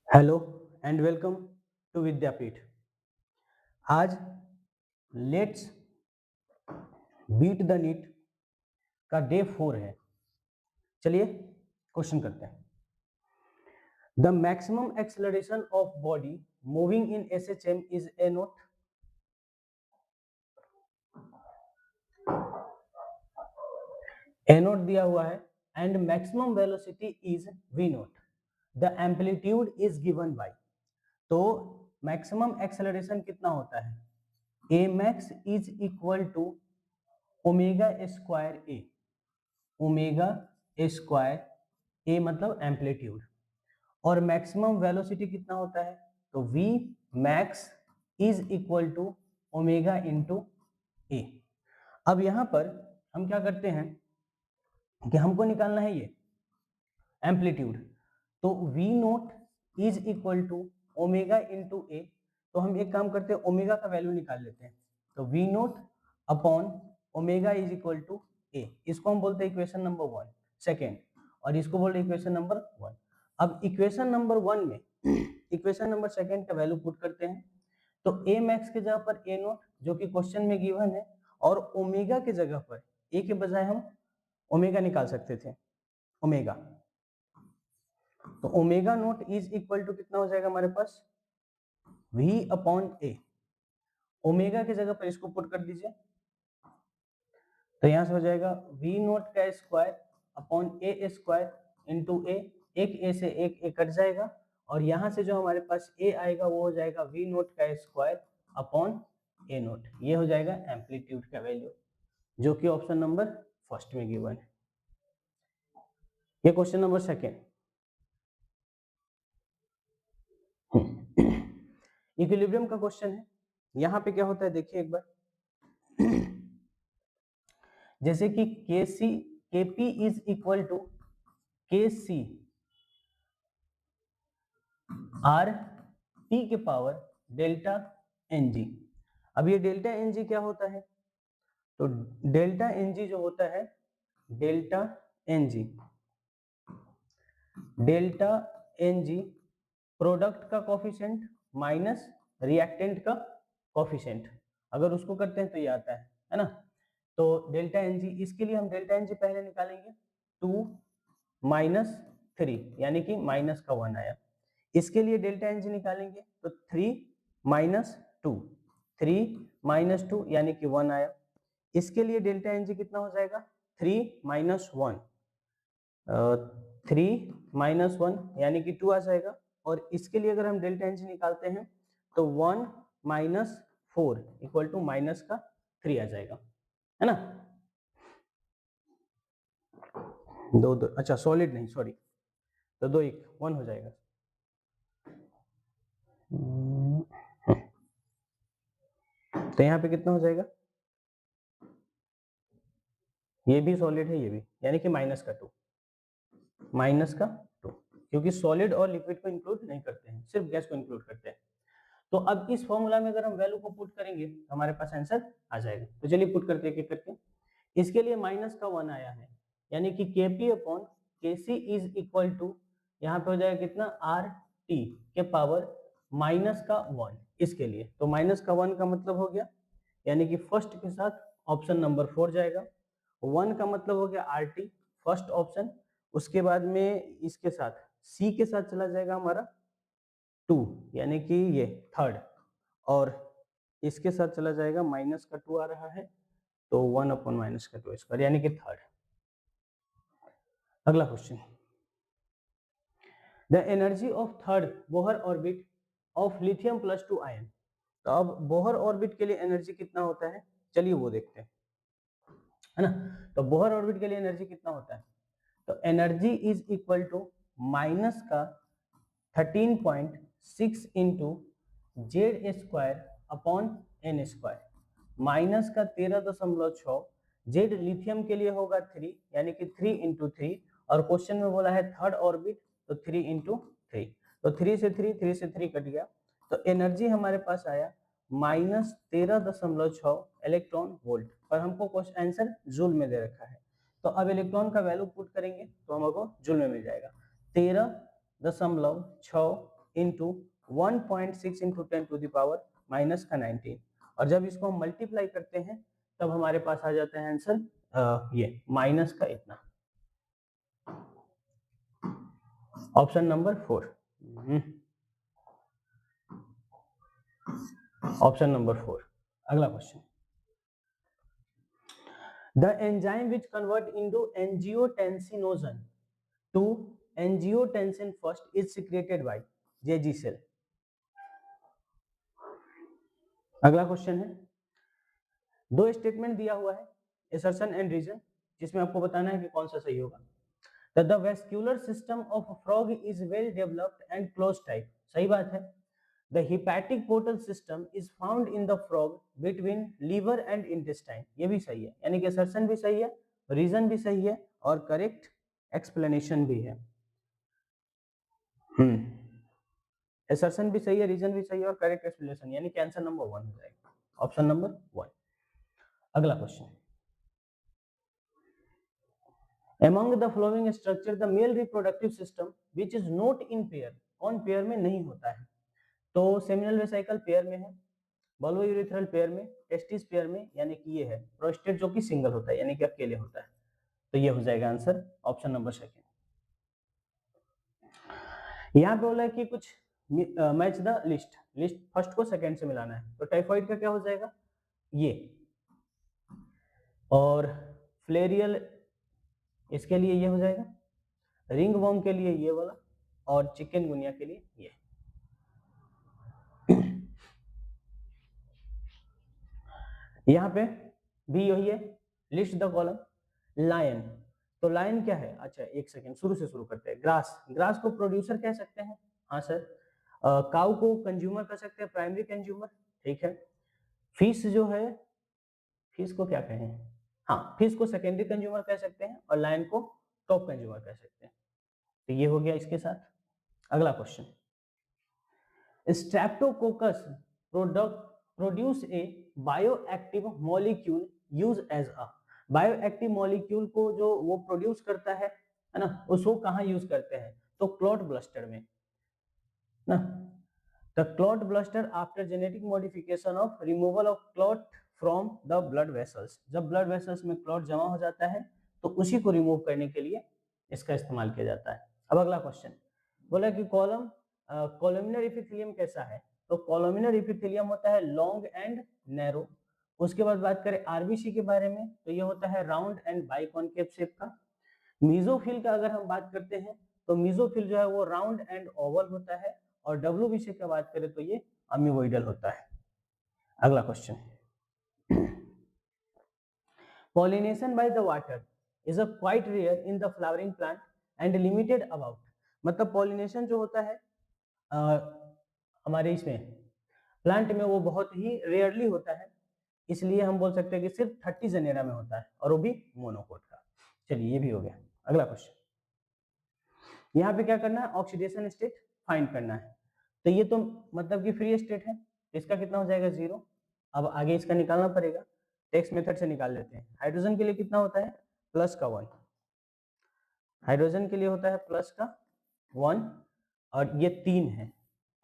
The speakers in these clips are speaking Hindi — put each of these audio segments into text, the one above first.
Hello and welcome to Vidyapeeth. आज लेट्स बीट द नीट का डे 4 है। चलिए क्वेश्चन करते हैं। The maximum acceleration of body moving in SHM is A naught. A naught दिया हुआ है and maximum velocity is V naught. The amplitude is given by. तो मैक्सिमम एक्सेलरेशन कितना होता है? A max is equal to omega square A. Omega square A मतलब एम्पलीट्यूड, और मैक्सिमम वेलोसिटी कितना होता है? तो v max is equal to omega into A. अब यहां पर हम क्या करते हैं कि हमको निकालना है ये एम्पलीट्यूड। तो v naught is equal to omega into A. तो हम एक काम करते हैं, ओमेगा का वैल्यू निकाल लेते हैं। तो v naught upon omega is equal to A, इसको हम बोलते हैं इक्वेशन नंबर 1 सेकेंड, और इसको बोलते हैं इक्वेशन नंबर 1। अब इक्वेशन नंबर 1 में इक्वेशन नंबर सेकेंड का वैल्यू पुट करते हैं। तो ए मैक्स के जगह पर ए नोट जो कि क्वेश्चन में गिवन है, और ओमेगा के जगह पर ए के बजाय हम ओमेगा निकाल सकते थे, ओमेगा। तो omega naught is equal to कितना हो जाएगा हमारे पास? v upon a. ओमेगा की जगह पर इसको पुट कर दीजिए, तो यहां से हो जाएगा v नोट का स्क्वायर अपॉन ए स्क्वायर इंटू ए। एक ए से एक ए कट जाएगा, और यहां से जो हमारे पास ए आएगा वो हो जाएगा v नोट का स्क्वायर अपॉन ए नोट। ये हो जाएगा एम्पलीट्यूड का वैल्यू, जो कि ऑप्शन नंबर फर्स्ट में गिवन है। ये क्वेश्चन नंबर सेकेंड। इक्विलिब्रियम का क्वेश्चन है। यहाँ पे क्या होता है देखिए एक बार। जैसे कि Kp is equal to Kc R T के पावर डेल्टा Ng। अब ये डेल्टा Ng क्या होता है? तो डेल्टा Ng जो होता है, डेल्टा Ng प्रोडक्ट का कोफिशिएंट माइनस रिएक्टेंट का कोफिशिएंट, अगर उसको करते हैं तो ये आता है ना। तो डेल्टा Ng, इसके लिए हम डेल्टा Ng पहले निकालेंगे, 2 माइनस 3 यानी कि माइनस का 1 आया। इसके लिए डेल्टा Ng निकालेंगे तो 3 माइनस 2, 3 माइनस 2 यानी कि 1 आया। इसके लिए डेल्टा Ng कितना हो जाएगा? 3 माइनस 1, 3 माइनस 1 यानी कि 2 आ जाएगा। और इसके लिए अगर हम डेल्टा Ng निकालते हैं तो 1 माइनस 4 इक्वल टू माइनस का 3 आ जाएगा, है ना। दो दो, अच्छा सॉलिड नहीं, सॉरी, तो 2 1 1 हो जाएगा। तो यहाँ पे कितना हो जाएगा? ये भी सॉलिड है, ये भी, यानी कि माइनस का 2, माइनस का 2, क्योंकि सॉलिड और लिक्विड को इंक्लूड नहीं करते हैं, सिर्फ गैस को इंक्लूड करते हैं। तो अब इस फॉर्मूला में अगर हम वैल्यू को पुट करेंगे तो हमारे पास आंसर आ जाएगा। तो चलिए पुट करते हैं एक एक करके। इसके लिए माइनस का 1 आया है, यानी कि Kp upon Kc is equal to, यहाँ पे हो जाएगा कितना? आर टी के पावर माइनस का 1। इसके लिए तो माइनस का 1 का मतलब हो गया, यानी कि फर्स्ट के साथ ऑप्शन नंबर 4 जाएगा। 1 का मतलब हो गया आर टी, फर्स्ट ऑप्शन। उसके बाद में इसके साथ सी के साथ चला जाएगा हमारा 2, यानी कि ये थर्ड, और इसके साथ चला जाएगा माइनस का 2 आ रहा है, तो 1 अपॉन माइनस का 2 स्क्वायर यानी कि थर्ड। अगला question, the energy of third Bohr orbit of lithium plus 2 ion. तो अब बोहर ऑर्बिट के लिए एनर्जी कितना होता है, चलिए वो देखते हैं, है ना। तो बोहर ऑर्बिट के लिए एनर्जी कितना होता है? तो energy is equal to minus का 13.6 into Z square upon N square, minus का 13.6, जेड लिथियम के लिए होगा 3 यानी कि 3 इंटू 3, और क्वेश्चन में बोला है थर्ड ऑर्बिट, तो 3 इंटू 3, तो 3 से 3 कट गया। तो एनर्जी हमारे पास आया माइनस 13.6 इलेक्ट्रॉन वोल्ट, पर हमको क्वेश्चन आंसर जूल में दे रखा है। तो अब इलेक्ट्रॉन का वैल्यू पुट करेंगे तो हमको जूल में मिल जाएगा। 13 0.6 इंटू 1.6 इंटू 10⁻⁻⁻19, और जब इसको हम मल्टीप्लाई करते हैं तब हमारे पास आ जाता है आंसर ये माइनस का इतना। Option number 4, option number 4। अगला question, the enzyme which convert into angiotensinogen to angiotensin first is secreted by JG cell. अगला क्वेश्चन है, दो स्टेटमेंट दिया हुआ है असर्शन एंड रीजन, जिसमें आपको बताना है कि कौन सा सही होगा। The vascular system of frog is well developed and close type, सही बात है। The hepatic portal system is found in the frog between liver and intestine, ये भी सही है, यानी कि असर्शन भी सही है, रीजन भी सही है और करेक्ट एक्सप्लेनेशन भी है। असर्शन भी सही है, रीजन भी सही है और करेक्ट एक्सप्लेनेशन, यानी कि आंसर नंबर 1 हो जाएगा, ऑप्शन नंबर 1। अगला question, among the following structure the male reproductive system which is not in pair, कौन पेयर में नहीं होता है? तो सेमिनल वेसिकल पेयर में है, बल्बो यूरिथ्रल पेयर में, टेस्टिस पेयर में, यानी कि ये है प्रोस्टेट जो कि सिंगल होता है, यानी कि अकेले होता है, तो ये हो जाएगा आंसर ऑप्शन नंबर 2। यहाँ पे बोला है कि कुछ match the list, list first को सेकंड से मिलाना है, तो टाइफाइड का क्या हो जाएगा ये, और फ्लेरियल इसके लिए ये हो जाएगा, रिंग वर्म के लिए ये वाला, और चिकनगुनिया के लिए ये। यहाँ पे भी यही है, लिस्ट द कॉलम। लायन, तो लायन क्या है, अच्छा एक सेकेंड शुरू से शुरू करते हैं। ग्रास, ग्रास को प्रोड्यूसर कह सकते हैं, हाँ सर। काउ को कंज्यूमर कह सकते हैं, प्राइमरी कंज्यूमर, ठीक है। फिश जो है, फिश को क्या कहें, हाँ फिश को सेकेंडरी कंज्यूमर कह सकते हैं, और लायन को टॉप कंज्यूमर कह सकते हैं, तो ये हो गया इसके साथ। अगला question, streptococcus produce a bioactive molecule use as uh, bioactive molecule को जो वो प्रोड्यूस करता है ना, उसको कहाँ यूज करते हैं, तो क्लॉट ब्लस्टर में ना। The clot bluster after genetic modification of removal of clot from the blood vessels, जब ब्लड वेसल्स में क्लॉट जमा हो जाता है तो उसी को रिमूव करने के लिए इसका इस्तेमाल किया जाता है। अब अगला क्वेश्चन बोला कि कॉलमिनर एपिथेलियम कैसा है, तो कॉलमिनर एपिथेलियम होता है लॉन्ग एंड नैरो। उसके बाद बात करें आरबीसी के बारे में, तो ये होता है राउंड एंड बाइकॉनकेव शेप का। मीजोफिल का अगर हम बात करते हैं तो मीजोफिल जो है वो राउंड एंड ओवल होता है, और डब्ल्यूबीसी की बात करें तो ये अमीबोइडल होता है। अगला question, pollination by the water is a quite rare in the flowering plant and limited about, मतलब पॉलिनेशन जो होता है हमारे इसमें प्लांट में वो बहुत ही रेयरली होता है, इसलिए हम बोल सकते हैं कि सिर्फ 30 जेनेरा में होता है, और वो भी मोनोकोट का। चलिए ये भी हो गया। अगला क्वेश्चन, यहाँ पे क्या करना है, ऑक्सीडेशन स्टेट फाइंड करना है, तो ये तो मतलब कि फ्री स्टेट है, इसका कितना हो जाएगा 0। अब आगे इसका निकालना पड़ेगा, टेक्स्ट मेथड से निकाल लेते हैं। हाइड्रोजन के लिए कितना होता है, प्लस का 1, हाइड्रोजन के लिए होता है प्लस का 1, और ये 3 है।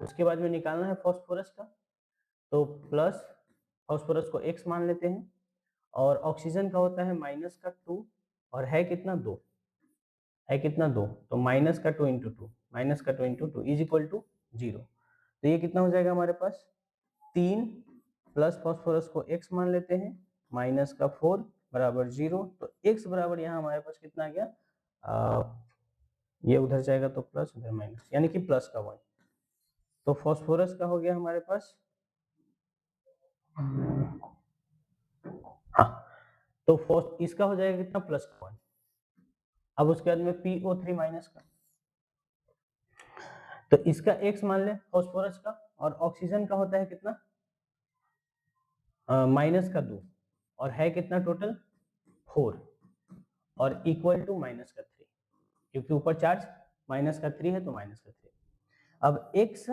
उसके बाद में निकालना है फॉस्फोरस का, तो प्लस फॉस्फोरस को x मान लेते हैं, और ऑक्सीजन का होता है माइनस का 2, और है कितना 2, है कितना 2, तो माइनस का 2 इंटू 2, माइनस का 2 इंटू 2 इज इक्वल टू 0। तो ये कितना हो जाएगा हमारे पास 3 प्लस फॉस्फोरस को x मान लेते हैं, माइनस का 4 बराबर 0, तो x बराबर यहाँ हमारे पास कितना आ गया, ये उधर जाएगा तो प्लस उधर माइनस, यानी कि प्लस का 1। तो फॉस्फोरस का हो गया हमारे पास, हाँ तो इसका हो जाएगा कितना प्लस का 1। अब उसके बाद में PO3 माइनस का, तो इसका x मान ले फॉस्फोरस का, और ऑक्सीजन का होता है कितना माइनस का 2, और है कितना टोटल 4, और इक्वल टू माइनस का 3, क्योंकि ऊपर चार्ज माइनस का 3 है तो माइनस का 3। अब x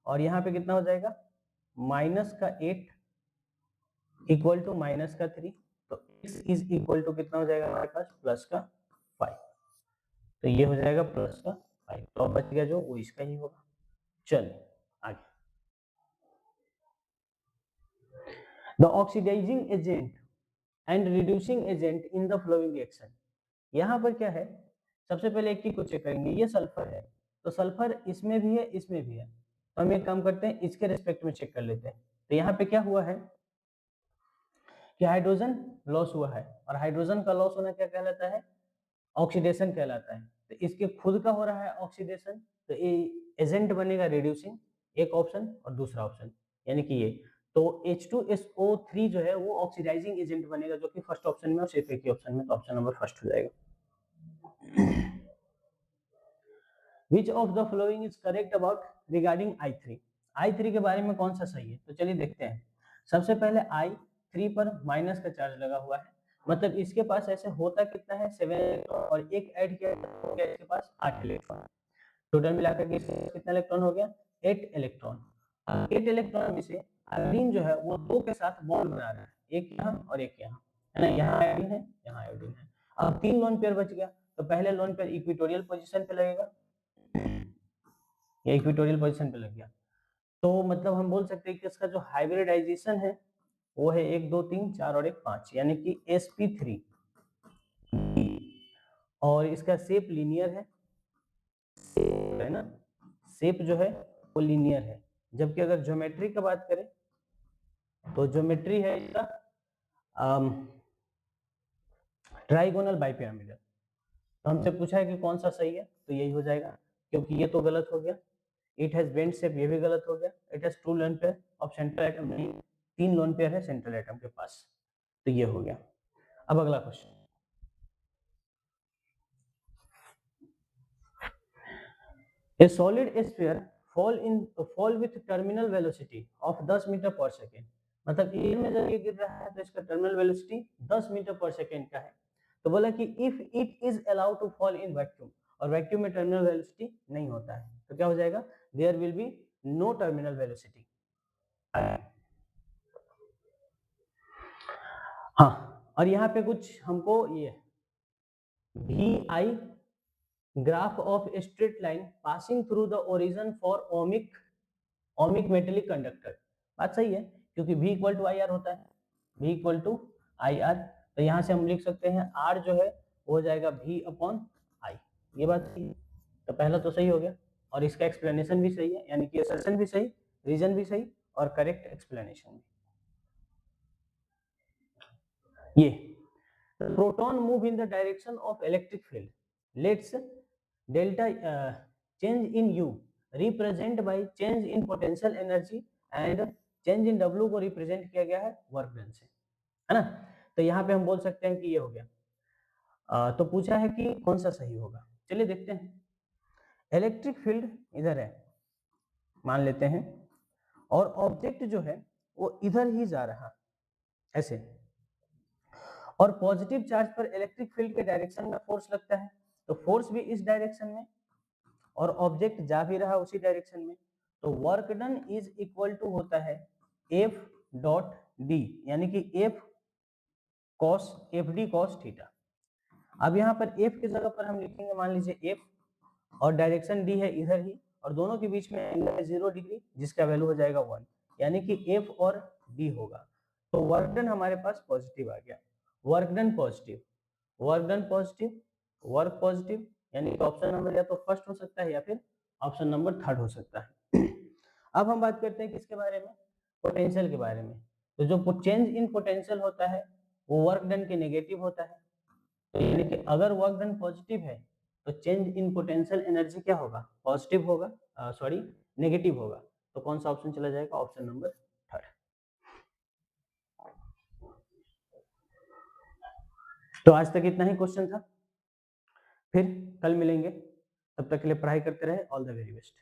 और यहाँ पे कितना हो जाएगा माइनस का 8 इक्वल टू माइनस का 3, तो x इज इक्वल टू कितना हो जाएगा हमारे पास प्लस का 5, तो ये हो जाएगा प्लस का 5, तो अब बच गया जो वो इसका ही होगा। चलिए आगे, the oxidising agent and reducing agent in the flowing reaction. यहाँ पर क्या है, सबसे पहले एक चीज को चेक करेंगे, ये सल्फर है तो सल्फर इसमें भी है इसमें भी है, तो हम एक काम करते हैं इसके रिस्पेक्ट में चेक कर लेते हैं। तो यहाँ पे क्या हुआ है कि हाइड्रोजन लॉस हुआ है, और हाइड्रोजन का लॉस होना क्या कहलाता है, ऑक्सीडेशन कहलाता है। तो इसके खुद का हो रहा है ऑक्सीडेशन, तो ये एजेंट बनेगा रिड्यूसिंग, एक ऑप्शन, और दूसरा ऑप्शन यानी कि ये, तो H2SO3 जो है वो ऑक्सीडाइजिंग एजेंट बनेगा, जो कि फर्स्ट ऑप्शन में और सिर्फ एक ही ऑप्शन में, तो ऑप्शन नंबर फर्स्ट हो जाएगा। Which of the following is correct about regarding I3? I3 के बारे में कौन सा सही है, तो चलिए देखते हैं। सबसे पहले I3 पर माइनस का चार्ज लगा हुआ है, मतलब इसके पास ऐसे होता कितना है 7 इलेक्ट्रॉन, और एक ऐड किया तो क्या इसके पास 8 इलेक्ट्रॉन, टोटल मिलाकर के कितना इलेक्ट्रॉन हो गया 8 इलेक्ट्रॉन। 8 इलेक्ट्रॉन में से आयोडीन जो है वो 2 के साथ बॉन्ड बना रहा है, एक यहाँ और एक यहाँ, है ना, यहाँ आयोडीन है यहाँ आयोडीन है। अब 3 लोन पेयर बच गया, तो पहले लोन पेयर इक्वेटोरियल पोजीशन पे लगेगा, ये इक्वेटोरियल पोजीशन पे लग गया, तो मतलब हम बोल सकते हैं कि इसका जो हाइब्रिडाइजेशन है वो है 1 2 3 4 और 1 5, यानी कि sp3, और इसका शेप लीनियर है ना, शेप जो है वो लीनियर है। जबकि अगर ज्योमेट्री की बात करें तो ज्योमेट्री है इसका ट्राइगोनल बाइपिरामिडल। तो हमसे पूछा है कि कौन सा सही है, तो यही हो जाएगा, क्योंकि ये तो गलत हो गया, इट हैज बेंड शेप, ये भी गलत हो गया, it has 2 lone pair of central atom, नहीं 3 लोन पेयर है सेंट्रल एटम के पास, तो ये हो गया। अब अगला question, A solid sphere fall with terminal velocity of 10 metre per second, मतलब एयर में जब ये गिर रहा है तो इसका terminal velocity 10 metre per second का है। तो बोला कि if it is allowed to fall in vacuum, और वैक्यूम में टर्मिनल वेलोसिटी नहीं होता है, तो क्या हो जाएगा, there will be no terminal velocity. हाँ, और यहाँ पे कुछ हमको ये VI graph of straight line passing through the origin for ohmic metallic conductor, बात सही है, क्योंकि V equal to I R होता है, V equal to I R, तो यहाँ से हम लिख सकते हैं R जो है वो हो जाएगा V अपॉन आई, ये बात सही है, तो पहला तो सही हो गया, और इसका एक्सप्लेनेशन भी सही है, यानी कि असर्शन भी सही, रीजन भी सही, और करेक्ट एक्सप्लेनेशन भी। ये proton move in the direction of electric field, let's delta change in U represent by change in potential energy, and change in W को रिप्रेजेंट किया गया है वर्क डन से, है ना। तो यहाँ पे हम बोल सकते हैं कि ये हो गया। तो पूछा है कि कौन सा सही होगा, चलिए देखते हैं। इलेक्ट्रिक फील्ड इधर है मान लेते हैं, और ऑब्जेक्ट जो है वो इधर ही जा रहा ऐसे, और पॉजिटिव चार्ज पर इलेक्ट्रिक फील्ड के डायरेक्शन में फोर्स लगता है, तो फोर्स भी इस डायरेक्शन में, और ऑब्जेक्ट जा भी रहा उसी डायरेक्शन में, तो work done is equal to होता है F डॉट डी, यानी कि एफ डी कॉस थीटा। अब यहाँ पर F की जगह पर हम लिखेंगे मान लीजिए F, और डायरेक्शन D है इधर ही, और दोनों के बीच में एंगल है 0 डिग्री, जिसका वैल्यू हो जाएगा 1, यानी कि F और D होगा, तो वर्क डन हमारे पास पॉजिटिव आ गया, work done positive, work done positive, work positive, यानी कि ऑप्शन नंबर या तो फर्स्ट हो सकता है या फिर ऑप्शन नंबर थर्ड हो सकता है। अब हम बात करते हैं किसके बारे में, पोटेंशियल के बारे में। तो जो चेंज इन पोटेंशियल होता है वो वर्क डन के नेगेटिव होता है, तो यानी कि अगर वर्क डन पॉजिटिव है तो चेंज इन पोटेंशियल एनर्जी क्या होगा, पॉजिटिव होगा, सॉरी नेगेटिव होगा, तो कौन सा ऑप्शन चला जाएगा, ऑप्शन नंबर थर्ड। तो आज तक इतना ही क्वेश्चन था, फिर कल मिलेंगे, तब तक के लिए पढ़ाई करते रहे, ऑल द वेरी बेस्ट।